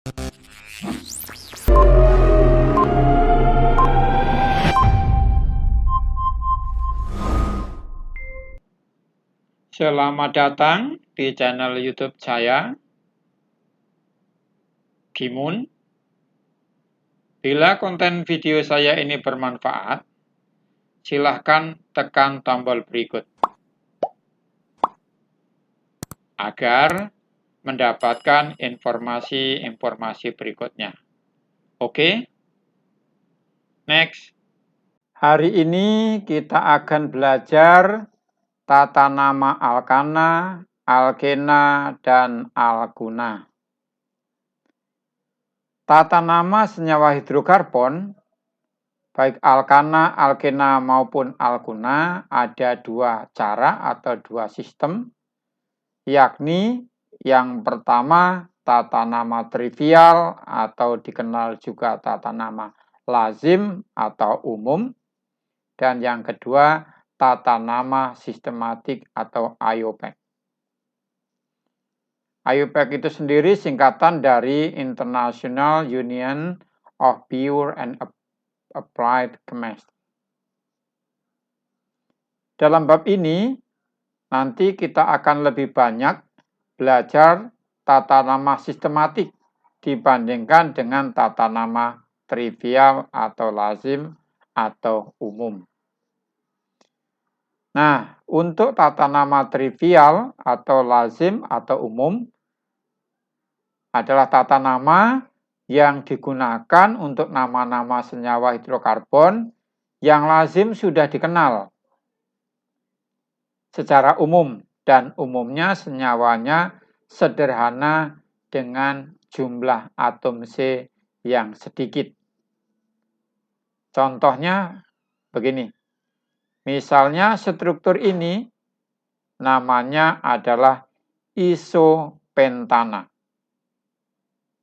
Selamat datang di channel YouTube saya, Gimun. Bila konten video saya ini bermanfaat, silahkan tekan tombol berikut agar mendapatkan informasi-informasi berikutnya. Oke? Next. Hari ini kita akan belajar tata nama alkana, alkena, dan alguna. Tata nama senyawa hidrokarbon, baik alkana, alkena, maupun alguna, ada dua cara atau dua sistem, yakni yang pertama tata nama trivial atau dikenal juga tata nama lazim atau umum, dan yang kedua tata nama sistematik atau IUPAC. IUPAC itu sendiri singkatan dari International Union of Pure and Applied Chemistry. Dalam bab ini, nanti kita akan lebih banyak belajar tata nama sistematik dibandingkan dengan tata nama trivial atau lazim atau umum. Nah, untuk tata nama trivial atau lazim atau umum adalah tata nama yang digunakan untuk nama-nama senyawa hidrokarbon yang lazim sudah dikenal secara umum, dan umumnya senyawanya sederhana dengan jumlah atom C yang sedikit. Contohnya begini. Misalnya struktur ini namanya adalah isopentana.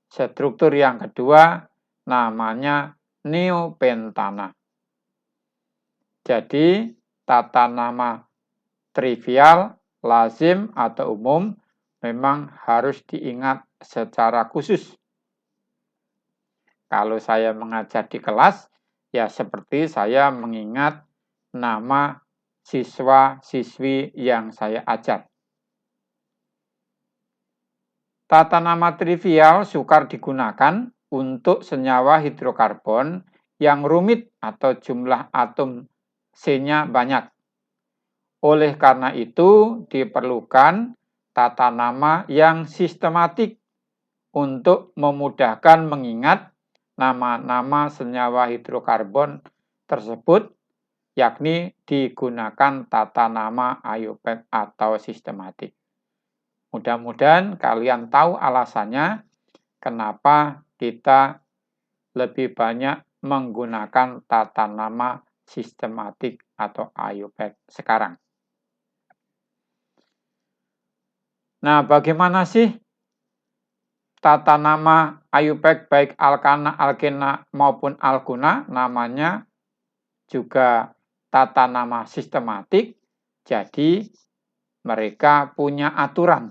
Struktur yang kedua namanya neopentana. Jadi tata nama trivial, lazim, atau umum memang harus diingat secara khusus. Kalau saya mengajar di kelas, ya seperti saya mengingat nama siswa-siswi yang saya ajar. Tata nama trivial sukar digunakan untuk senyawa hidrokarbon yang rumit atau jumlah atom C-nya banyak. Oleh karena itu, diperlukan tata nama yang sistematik untuk memudahkan mengingat nama-nama senyawa hidrokarbon tersebut, yakni digunakan tata nama IUPAC atau sistematik. Mudah-mudahan kalian tahu alasannya kenapa kita lebih banyak menggunakan tata nama sistematik atau IUPAC sekarang. Nah, bagaimana sih tata nama IUPAC baik alkana, alkena maupun alguna? Namanya juga tata nama sistematik, jadi mereka punya aturan.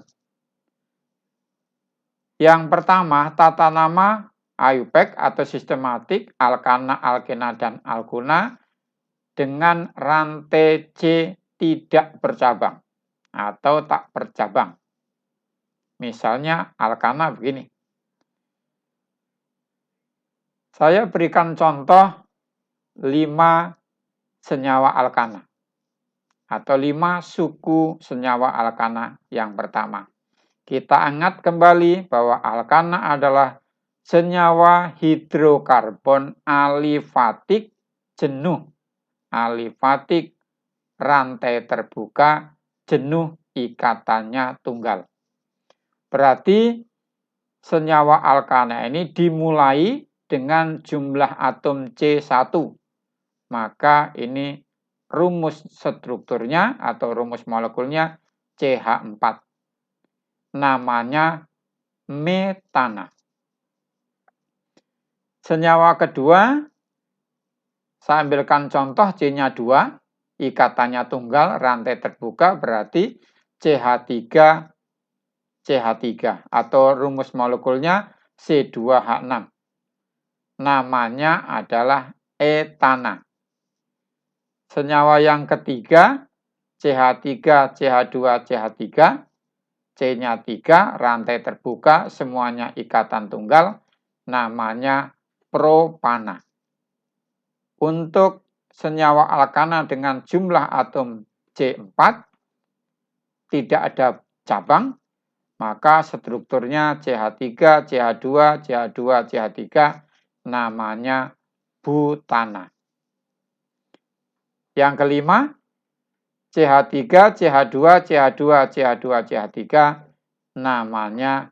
Yang pertama, tata nama IUPAC atau sistematik, alkana, alkena, dan alguna dengan rantai C tidak bercabang atau tak bercabang. Misalnya alkana begini. Saya berikan contoh 5 senyawa alkana atau 5 suku senyawa alkana yang pertama. Kita ingat kembali bahwa alkana adalah senyawa hidrokarbon alifatik jenuh. Alifatik, rantai terbuka, jenuh, ikatannya tunggal. Berarti senyawa alkana ini dimulai dengan jumlah atom C1. Maka ini rumus strukturnya atau rumus molekulnya CH4. Namanya metana. Senyawa kedua, saya ambilkan contoh C-nya 2, ikatannya tunggal, rantai terbuka, berarti CH3 atau rumus molekulnya C2H6. Namanya adalah etana. Senyawa yang ketiga, CH3, CH2, CH3. C-nya 3, rantai terbuka, semuanya ikatan tunggal, namanya propana. Untuk senyawa alkana dengan jumlah atom C4, tidak ada cabang, maka strukturnya CH3, CH2, CH2, CH3, namanya butana. Yang kelima, CH3, CH2, CH2, CH2, CH3, namanya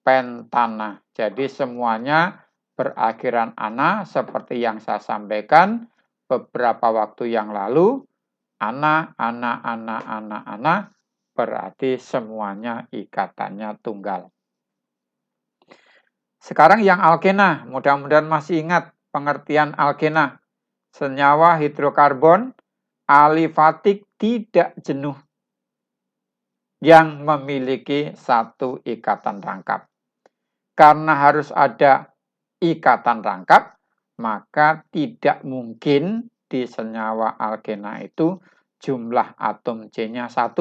pentana. Jadi semuanya berakhiran ana seperti yang saya sampaikan beberapa waktu yang lalu. Ana berarti semuanya ikatannya tunggal. Sekarang yang alkena, mudah-mudahan masih ingat pengertian alkena. Senyawa hidrokarbon alifatik tidak jenuh yang memiliki satu ikatan rangkap. Karena harus ada ikatan rangkap, maka tidak mungkin di senyawa alkena itu jumlah atom C-nya 1.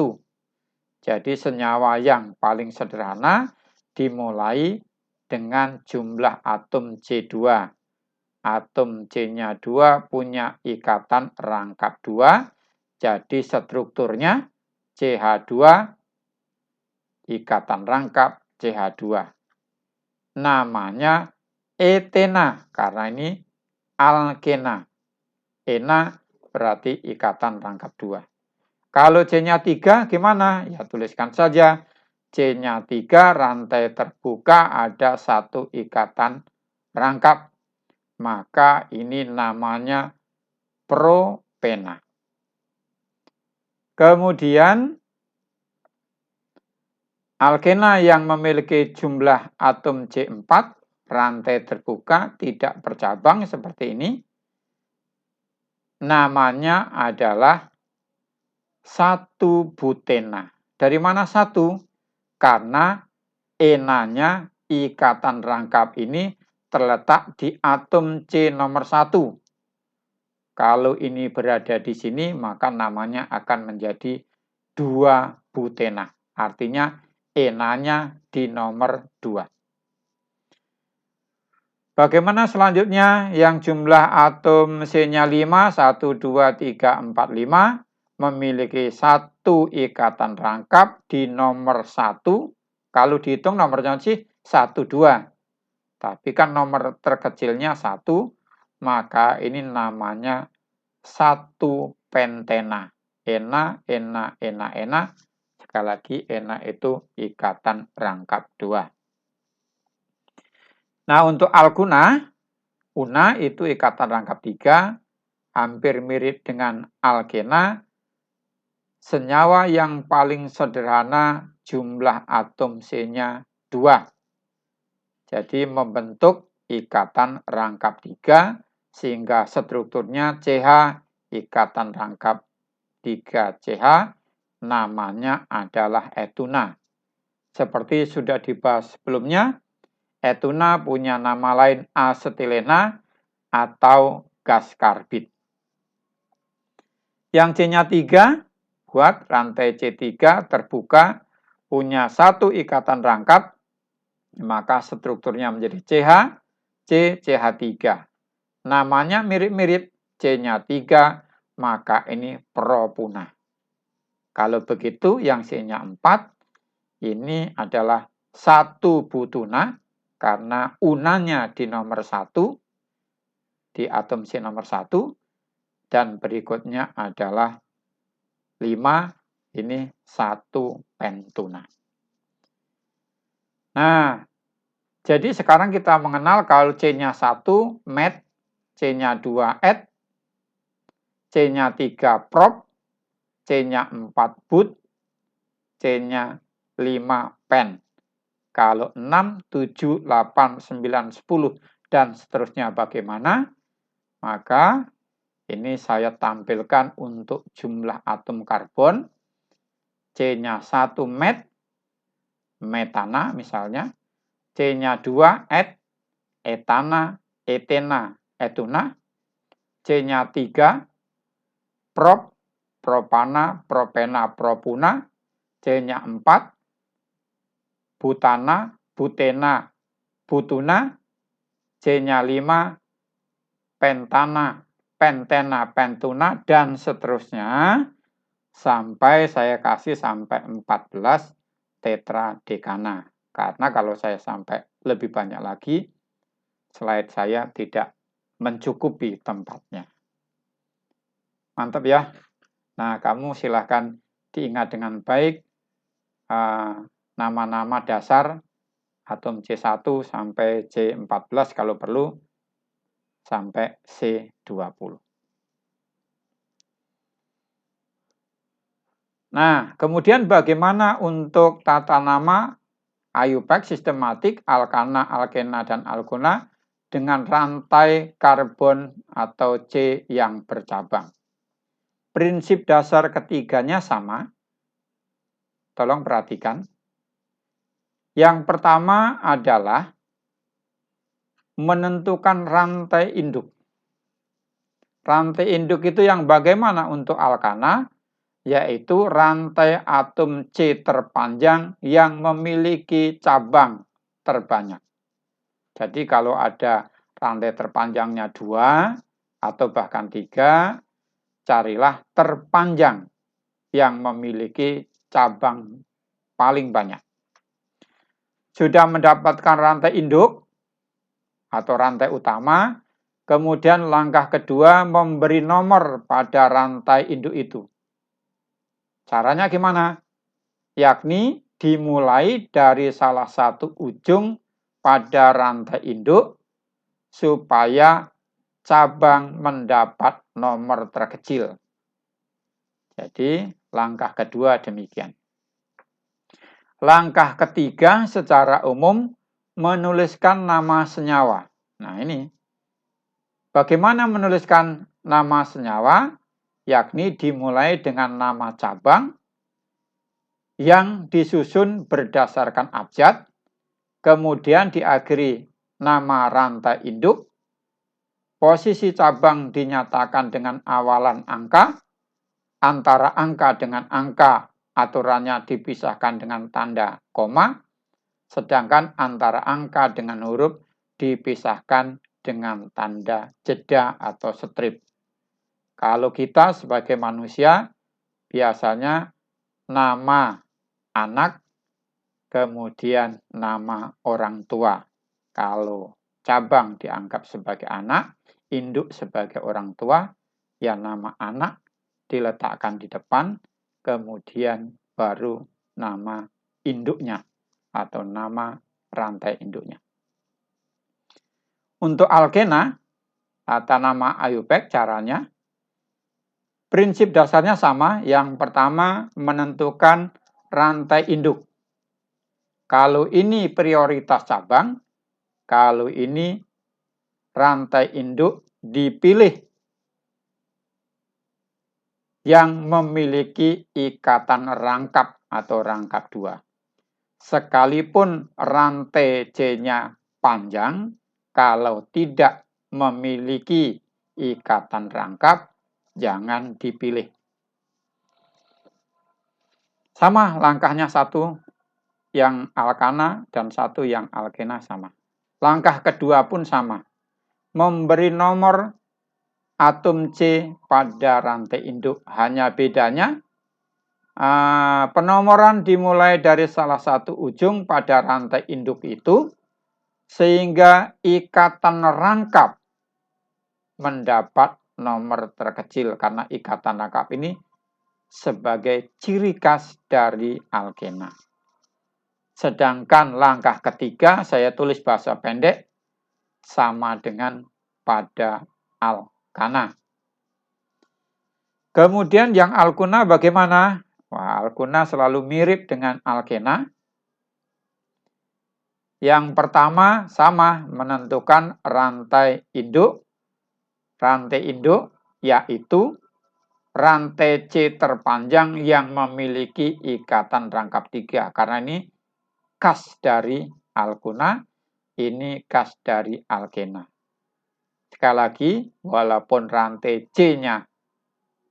Jadi senyawa yang paling sederhana dimulai dengan jumlah atom C2. Atom C-nya 2 punya ikatan rangkap 2. Jadi strukturnya CH2 ikatan rangkap CH2. Namanya etena karena ini alkena. Ena berarti ikatan rangkap 2. Kalau C-nya 3 gimana? Ya tuliskan saja. C-nya 3 rantai terbuka ada satu ikatan rangkap. Maka ini namanya propena. Kemudian alkena yang memiliki jumlah atom C4 rantai terbuka tidak bercabang seperti ini. Namanya adalah 1-butena. Dari mana 1? Karena enanya ikatan rangkap ini terletak di atom C nomor 1. Kalau ini berada di sini, maka namanya akan menjadi 2-butena. Artinya enanya di nomor 2. Bagaimana selanjutnya? Yang jumlah atom C-nya 5, 1, 2, 3, 4, 5, memiliki satu ikatan rangkap di nomor 1. Kalau dihitung nomornya sih 1, 2. Tapi kan nomor terkecilnya 1, maka ini namanya 1-pentena. Ena. Sekali lagi, ena itu ikatan rangkap 2. Nah, untuk alkuna, una itu ikatan rangkap 3, hampir mirip dengan alkena. Senyawa yang paling sederhana jumlah atom C-nya 2. Jadi membentuk ikatan rangkap 3 sehingga strukturnya CH ikatan rangkap 3CH namanya adalah etuna. Seperti sudah dibahas sebelumnya, etuna punya nama lain asetilena atau gas karbit. Yang C-nya 3 buat rantai C3 terbuka punya satu ikatan rangkap, maka strukturnya menjadi CH, CH3. Namanya mirip-mirip, C-nya 3, maka ini propuna. Kalau begitu yang C-nya 4, ini adalah 1-butuna, karena unanya di nomor 1, di atom C nomor 1, dan berikutnya adalah 5, ini 1-pentuna. Nah, jadi sekarang kita mengenal kalau C-nya 1 met, C-nya 2 et, C-nya 3 prop, C-nya 4 but, C-nya 5 pen. Kalau 6, 7, 8, 9, 10, dan seterusnya bagaimana? Maka ini saya tampilkan untuk jumlah atom karbon. C-nya 1 met, metana misalnya. C-nya 2, etana, etena, etuna. C-nya 3, prop, propana, propena, propuna. C-nya 4, butana, butena, butuna. C-nya 5, pentana, pentena, pentuna, dan seterusnya. Sampai saya kasih sampai 14 tetradekana. Karena kalau saya sampai lebih banyak lagi, slide saya tidak mencukupi tempatnya. Mantap ya. Nah, kamu silahkan diingat dengan baik nama-nama dasar atom C1 sampai C14 kalau perlu, sampai C20. Nah, kemudian bagaimana untuk tata nama IUPAC sistematik, alkana, alkena, dan alkona dengan rantai karbon atau C yang bercabang. Prinsip dasar ketiganya sama. Tolong perhatikan. Yang pertama adalah menentukan rantai induk. Rantai induk itu yang bagaimana untuk alkana? Yaitu rantai atom C terpanjang yang memiliki cabang terbanyak. Jadi kalau ada rantai terpanjangnya 2 atau bahkan 3, carilah terpanjang yang memiliki cabang paling banyak. Sudah mendapatkan rantai induk atau rantai utama, kemudian langkah kedua memberi nomor pada rantai induk itu. Caranya gimana? Yakni dimulai dari salah satu ujung pada rantai induk supaya cabang mendapat nomor terkecil. Jadi langkah kedua demikian. Langkah ketiga secara umum menuliskan nama senyawa. Nah ini, bagaimana menuliskan nama senyawa? Yakni dimulai dengan nama cabang yang disusun berdasarkan abjad, kemudian diakhiri nama rantai induk, posisi cabang dinyatakan dengan awalan angka, antara angka dengan angka aturannya dipisahkan dengan tanda koma, sedangkan antara angka dengan huruf dipisahkan dengan tanda jeda atau strip. Kalau kita sebagai manusia, biasanya nama anak, kemudian nama orang tua. Kalau cabang dianggap sebagai anak, induk sebagai orang tua, ya nama anak diletakkan di depan, kemudian baru nama induknya atau nama rantai induknya. Untuk alkena, tata nama IUPAC caranya, prinsip dasarnya sama. Yang pertama menentukan rantai induk. Kalau ini prioritas cabang, kalau ini rantai induk dipilih yang memiliki ikatan rangkap atau rangkap 2. Sekalipun rantai C-nya panjang, kalau tidak memiliki ikatan rangkap, jangan dipilih. Sama langkahnya, satu yang alkana dan satu yang alkena sama. Langkah kedua pun sama. Memberi nomor atom C pada rantai induk. Hanya bedanya penomoran dimulai dari salah satu ujung pada rantai induk itu, sehingga ikatan rangkap mendapat nomor terkecil, karena ikatan rangkap ini sebagai ciri khas dari alkena. Sedangkan langkah ketiga saya tulis bahasa pendek sama dengan pada alkana. Kemudian yang alkuna bagaimana? Wah, alkuna selalu mirip dengan alkena. Yang pertama sama, menentukan rantai induk. Rantai induk yaitu rantai C terpanjang yang memiliki ikatan rangkap 3. Karena ini khas dari alkuna, ini gas dari alkena. Sekali lagi, walaupun rantai C-nya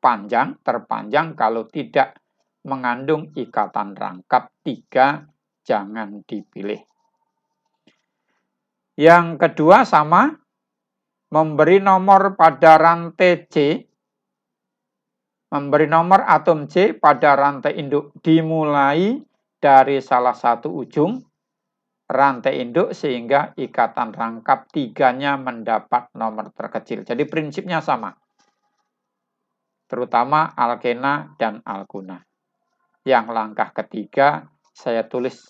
terpanjang, kalau tidak mengandung ikatan rangkap 3, jangan dipilih. Yang kedua sama, memberi nomor pada rantai C, memberi nomor atom C pada rantai induk dimulai dari salah satu ujung rantai induk sehingga ikatan rangkap 3-nya mendapat nomor terkecil. Jadi prinsipnya sama, terutama alkena dan alkuna. Yang langkah ketiga saya tulis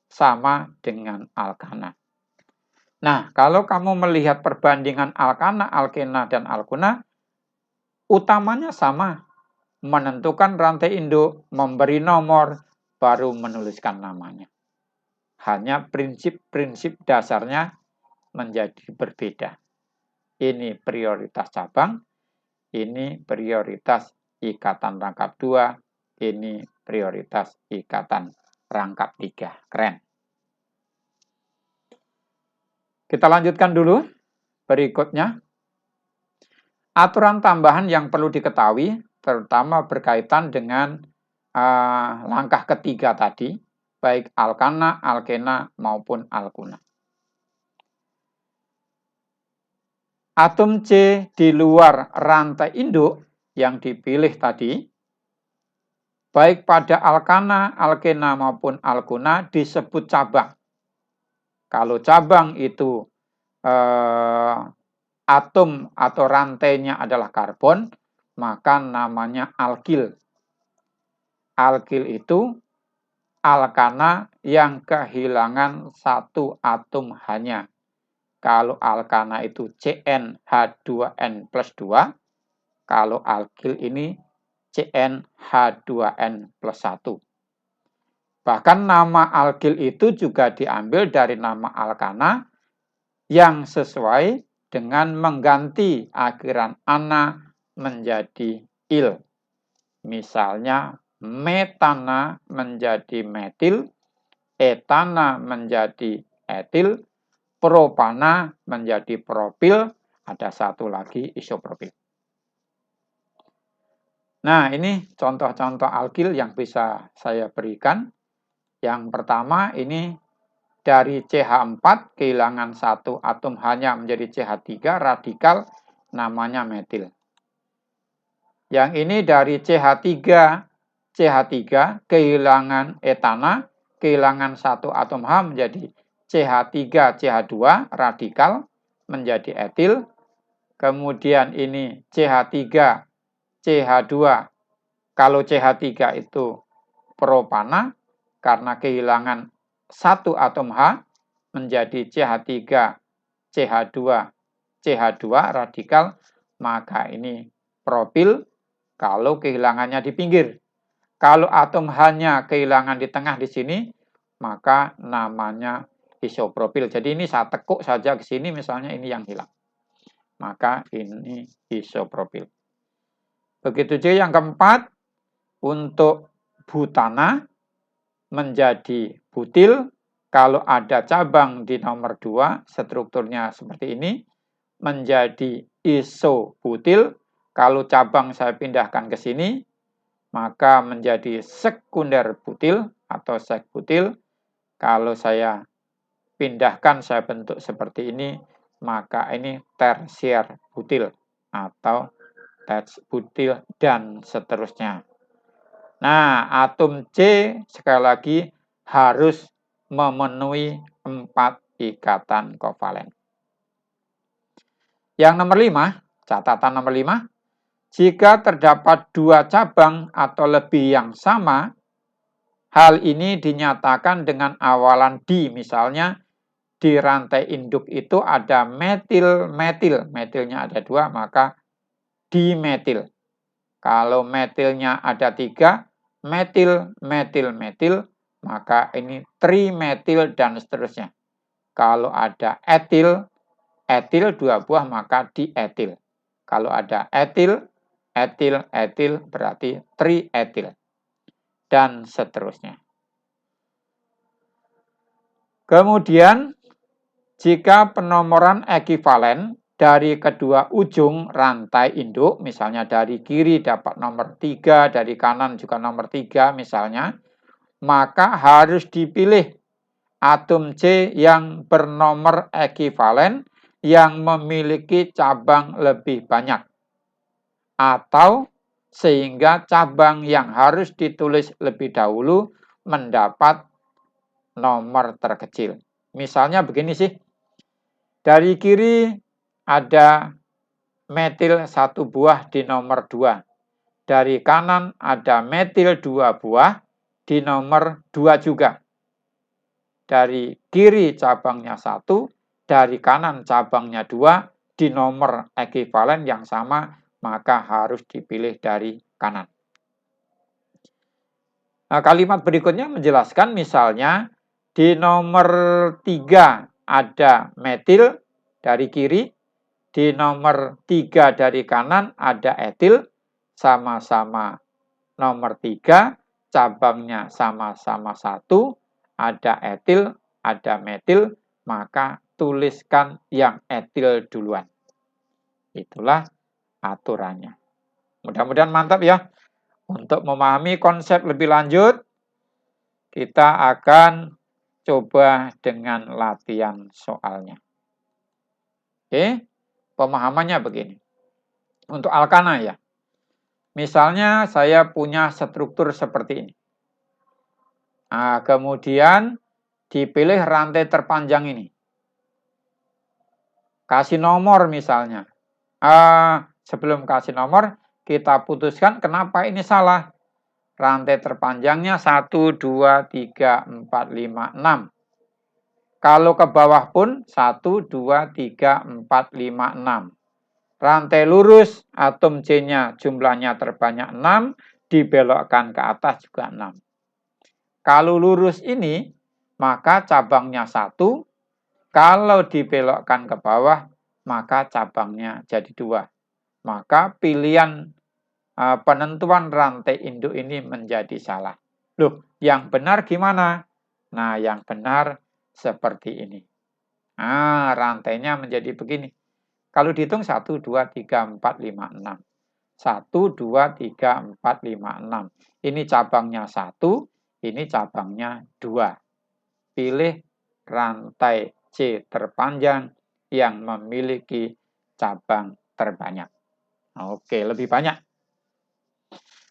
sama dengan alkana. Nah, kalau kamu melihat perbandingan alkana, alkena, dan alkuna, utamanya sama, menentukan rantai induk, memberi nomor, baru menuliskan namanya. Hanya prinsip-prinsip dasarnya menjadi berbeda. Ini prioritas cabang, ini prioritas ikatan rangkap 2, ini prioritas ikatan rangkap 3. Keren. Kita lanjutkan dulu berikutnya. Aturan tambahan yang perlu diketahui, terutama berkaitan dengan langkah ketiga tadi, baik alkana, alkena, maupun alkuna. Atom C di luar rantai induk yang dipilih tadi, baik pada alkana, alkena, maupun alkuna disebut cabang. Kalau cabang itu atom atau rantainya adalah karbon, maka namanya alkil. Alkil itu alkana yang kehilangan satu atom hanya. Kalau alkana itu CnH2n plus 2, kalau alkil ini CnH2n plus 1. Bahkan nama alkil itu juga diambil dari nama alkana yang sesuai dengan mengganti akhiran ana menjadi il. Misalnya metana menjadi metil, etana menjadi etil, propana menjadi propil, ada satu lagi isopropil. Nah, ini contoh-contoh alkil yang bisa saya berikan. Yang pertama ini dari CH4 kehilangan satu atom hanya menjadi CH3 radikal namanya metil. Yang ini dari CH3 kehilangan etana, kehilangan satu atom H menjadi CH3CH2 radikal menjadi etil. Kemudian ini CH3CH2, kalau CH3 itu propana karena kehilangan satu atom H menjadi CH3CH2 radikal, maka ini propil. Kalau kehilangannya di pinggir. Kalau atom H-nya kehilangan di tengah di sini, maka namanya isopropil. Jadi ini saya tekuk saja ke sini, misalnya ini yang hilang. Maka ini isopropil. Begitu juga yang keempat, untuk butana menjadi butil. Kalau ada cabang di nomor 2, strukturnya seperti ini, menjadi isobutil. Kalau cabang saya pindahkan ke sini, maka menjadi sekunder butil atau sekbutil. Kalau saya pindahkan, saya bentuk seperti ini, maka ini tersier butil atau butil dan seterusnya. Nah, atom C sekali lagi harus memenuhi 4 ikatan kovalen. Yang nomor 5, catatan nomor 5, jika terdapat 2 cabang atau lebih yang sama, hal ini dinyatakan dengan awalan di. Misalnya di rantai induk itu ada metil-metil, metilnya ada 2, maka dimetil. Kalau metilnya ada 3, metil-metil-metil, maka ini trimetil dan seterusnya. Kalau ada etil 2 buah, maka dietil. Kalau ada etil, berarti trietil. Dan seterusnya. Kemudian, jika penomoran ekivalen dari kedua ujung rantai induk, misalnya dari kiri dapat nomor 3, dari kanan juga nomor 3 misalnya, maka harus dipilih atom C yang bernomor ekivalen yang memiliki cabang lebih banyak. Atau sehingga cabang yang harus ditulis lebih dahulu mendapat nomor terkecil. Misalnya begini sih, dari kiri ada metil 1 buah di nomor 2. Dari kanan ada metil 2 buah di nomor 2 juga. Dari kiri cabangnya 1, dari kanan cabangnya 2, di nomor ekivalen yang sama, maka harus dipilih dari kanan. Nah, kalimat berikutnya menjelaskan misalnya di nomor 3 ada metil dari kiri, di nomor 3 dari kanan ada etil, sama-sama nomor 3, cabangnya sama-sama 1, ada etil, ada metil, maka tuliskan yang etil duluan. Itulah aturannya. Mudah-mudahan mantap ya. Untuk memahami konsep lebih lanjut, kita akan coba dengan latihan soalnya. Oke, pemahamannya begini. Untuk alkana ya. Misalnya saya punya struktur seperti ini. Nah, kemudian dipilih rantai terpanjang ini. Kasih nomor misalnya. Sebelum kasih nomor, kita putuskan kenapa ini salah. Rantai terpanjangnya 1, 2, 3, 4, 5, 6. Kalau ke bawah pun 1, 2, 3, 4, 5, 6. Rantai lurus, atom C-nya jumlahnya terbanyak 6, dibelokkan ke atas juga 6. Kalau lurus ini, maka cabangnya 1. Kalau dibelokkan ke bawah, maka cabangnya jadi 2. Maka pilihan penentuan rantai induk ini menjadi salah. Loh, yang benar gimana? Nah, yang benar seperti ini. Nah, rantainya menjadi begini. Kalau dihitung 1, 2, 3, 4, 5, 6. 1, 2, 3, 4, 5, 6. Ini cabangnya 1, ini cabangnya 2. Pilih rantai C terpanjang yang memiliki cabang terbanyak. Oke, lebih banyak.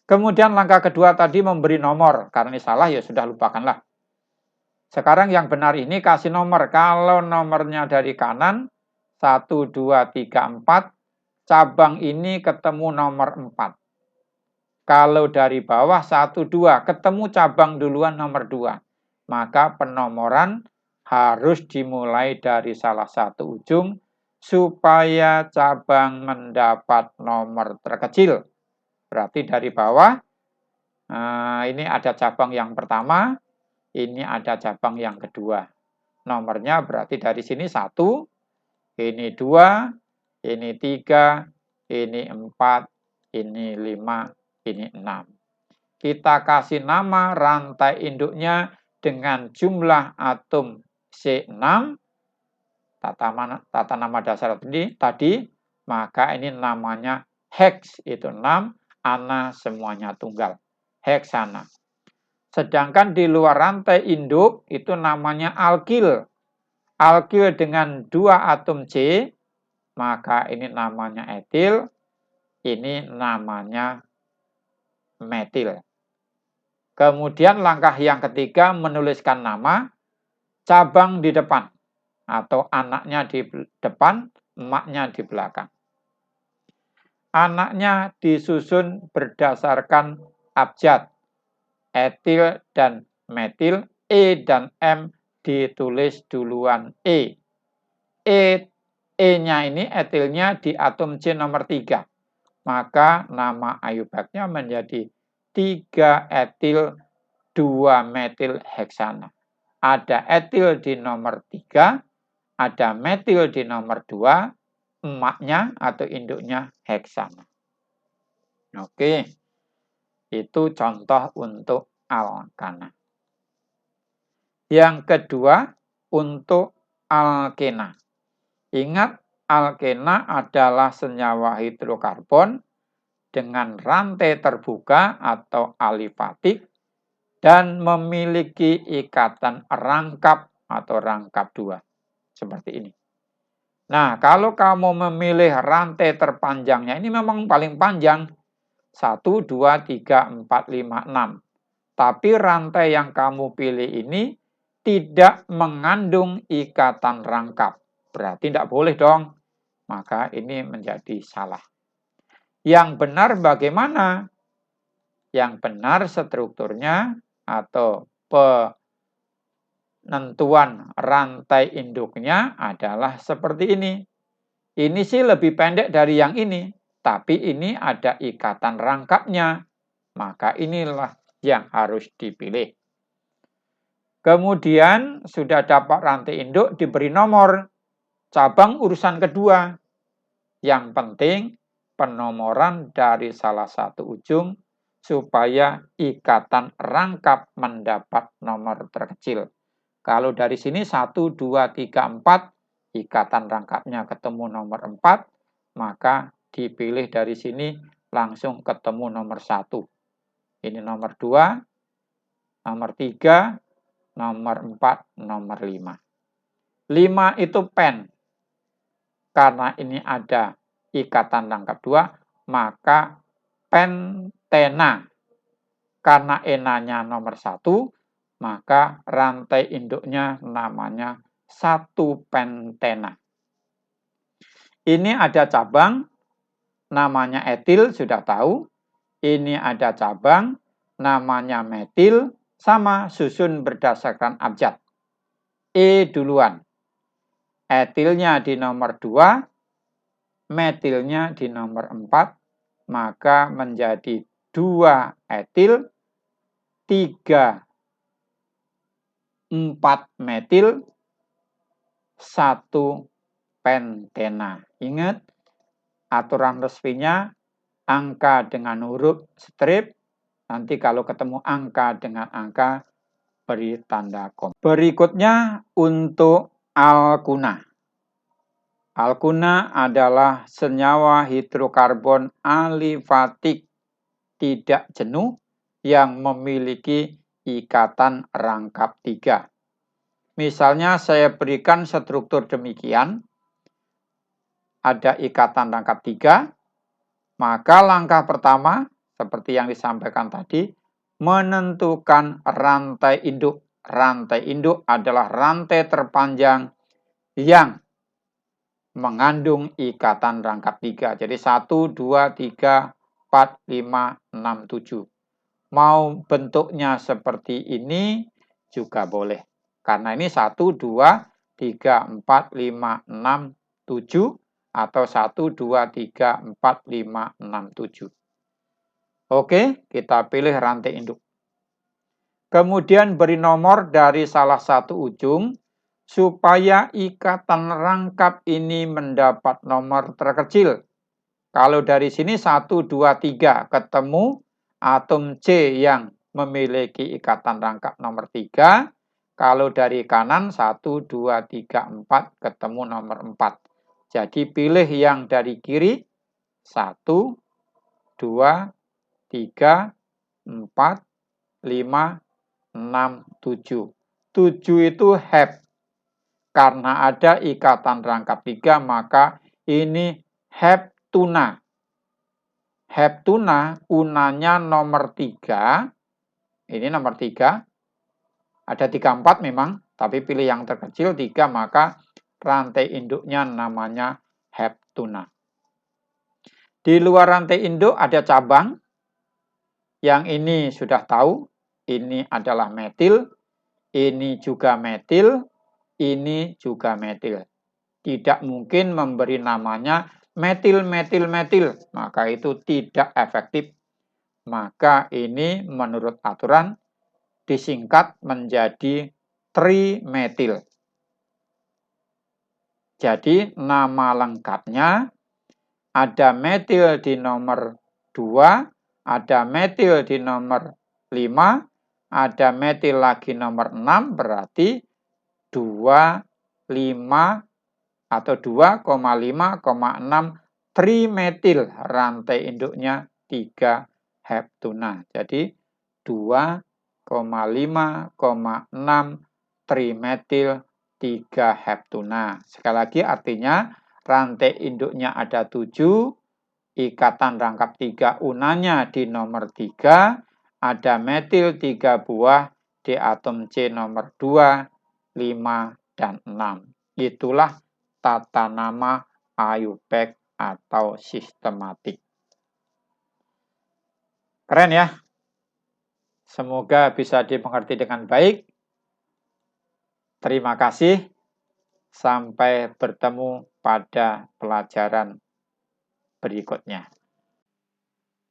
Kemudian langkah kedua tadi memberi nomor. Karena ini salah ya sudah lupakanlah. Sekarang yang benar ini kasih nomor. Kalau nomornya dari kanan 1, 2, 3, 4, cabang ini ketemu nomor 4. Kalau dari bawah 1, 2, ketemu cabang duluan nomor 2. Maka penomoran harus dimulai dari salah satu ujung supaya cabang mendapat nomor terkecil. Berarti dari bawah, ini ada cabang yang pertama, ini ada cabang yang kedua. Nomornya berarti dari sini 1, ini 2, ini 3, ini 4, ini 5, ini 6. Kita kasih nama rantai induknya dengan jumlah atom C6, tata nama dasar tadi, maka ini namanya hex, itu 6, ana semuanya tunggal, heksana. Sedangkan di luar rantai induk itu namanya alkil. Alkil dengan 2 atom C, maka ini namanya etil, ini namanya metil. Kemudian langkah yang ketiga menuliskan nama, cabang di depan, atau anaknya di depan, emaknya di belakang. Anaknya disusun berdasarkan abjad. Etil dan metil, E dan M ditulis duluan E. E-nya ini etilnya di atom C nomor 3. Maka nama ayubaknya menjadi 3 etil 2 metil heksana. Ada etil di nomor 3, ada metil di nomor 2, emaknya atau induknya heksana. Oke, itu contoh untuk alkana. Yang kedua, untuk alkena. Ingat, alkena adalah senyawa hidrokarbon dengan rantai terbuka atau alifatik dan memiliki ikatan rangkap atau rangkap 2. Seperti ini. Nah, kalau kamu memilih rantai terpanjangnya, ini memang paling panjang. 1, 2, 3, 4, 5, 6. Tapi rantai yang kamu pilih ini tidak mengandung ikatan rangkap. Berarti tidak boleh dong. Maka ini menjadi salah. Yang benar bagaimana? Yang benar strukturnya atau penentuan rantai induknya adalah seperti ini. Ini sih lebih pendek dari yang ini, tapi ini ada ikatan rangkapnya. Maka inilah yang harus dipilih. Kemudian sudah dapat rantai induk, diberi nomor. Cabang urusan kedua. Yang penting penomoran dari salah satu ujung supaya ikatan rangkap mendapat nomor terkecil. Kalau dari sini 1, 2, 3, 4, ikatan rangkapnya ketemu nomor 4, maka dipilih dari sini langsung ketemu nomor 1. Ini nomor 2, nomor 3, nomor 4, nomor 5. 5 itu pen. Karena ini ada ikatan rangkap 2, maka pentena. Karena enanya nomor 1, maka rantai induknya namanya 1 pentena. Ini ada cabang, namanya etil, sudah tahu. Ini ada cabang, namanya metil, sama susun berdasarkan abjad. E duluan. Etilnya di nomor 2, metilnya di nomor 4, maka menjadi 2 etil, 3, 4 metil, 1 pentena. Ingat, aturan resminya angka dengan huruf strip, nanti kalau ketemu angka dengan angka, beri tanda koma. Berikutnya untuk alkuna. Alkuna adalah senyawa hidrokarbon alifatik tidak jenuh yang memiliki ikatan rangkap 3. Misalnya saya berikan struktur demikian, ada ikatan rangkap 3, maka langkah pertama, seperti yang disampaikan tadi, menentukan rantai induk. Rantai induk adalah rantai terpanjang yang mengandung ikatan rangkap 3. Jadi 1, 2, 3, 4, 5, 6, 7. Mau bentuknya seperti ini juga boleh. Karena ini 1, 2, 3, 4, 5, 6, 7. Atau 1, 2, 3, 4, 5, 6, 7. Oke, kita pilih rantai induk. Kemudian beri nomor dari salah satu ujung supaya ikatan rangkap ini mendapat nomor terkecil. Kalau dari sini 1, 2, 3 ketemu atom C yang memiliki ikatan rangkap nomor 3. Kalau dari kanan 1, 2, 3, 4 ketemu nomor 4. Jadi pilih yang dari kiri 1, 2, 3, 4, 5, 6, 7. 7 itu hep. Karena ada ikatan rangkap 3, maka ini heptuna. Heptuna, unanya nomor 3. Ini nomor 3. Ada 3, 4 memang, tapi pilih yang terkecil 3, maka rantai induknya namanya heptuna. Di luar rantai induk ada cabang. Yang ini sudah tahu, ini adalah metil, ini juga metil, ini juga metil. Tidak mungkin memberi namanya metil, metil, metil. Maka itu tidak efektif. Maka ini menurut aturan disingkat menjadi trimetil. Jadi nama lengkapnya ada metil di nomor 2, ada metil di nomor 5, ada metil lagi nomor 6, berarti 25 atau 2,5,6 trimetil, rantai induknya 3 heptuna. Jadi 2,5,6 trimetil 3 heptuna. Sekali lagi artinya rantai induknya ada 7, ikatan rangkap 3 unanya di nomor 3, ada metil 3 buah di atom C nomor 2, 5, dan 6. Itulah tata nama IUPAC atau sistematik. Keren ya? Semoga bisa dimengerti dengan baik. Terima kasih. Sampai bertemu pada pelajaran berikutnya.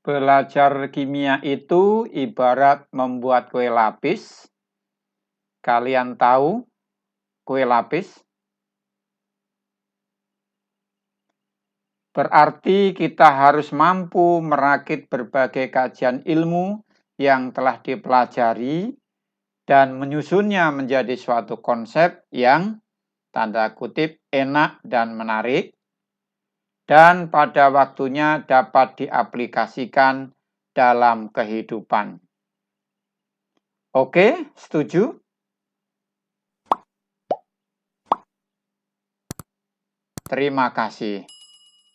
Belajar kimia itu ibarat membuat kue lapis. Kalian tahu kue lapis? Berarti kita harus mampu merakit berbagai kajian ilmu yang telah dipelajari dan menyusunnya menjadi suatu konsep yang tanda kutip enak dan menarik, dan pada waktunya dapat diaplikasikan dalam kehidupan. Oke, setuju? Terima kasih.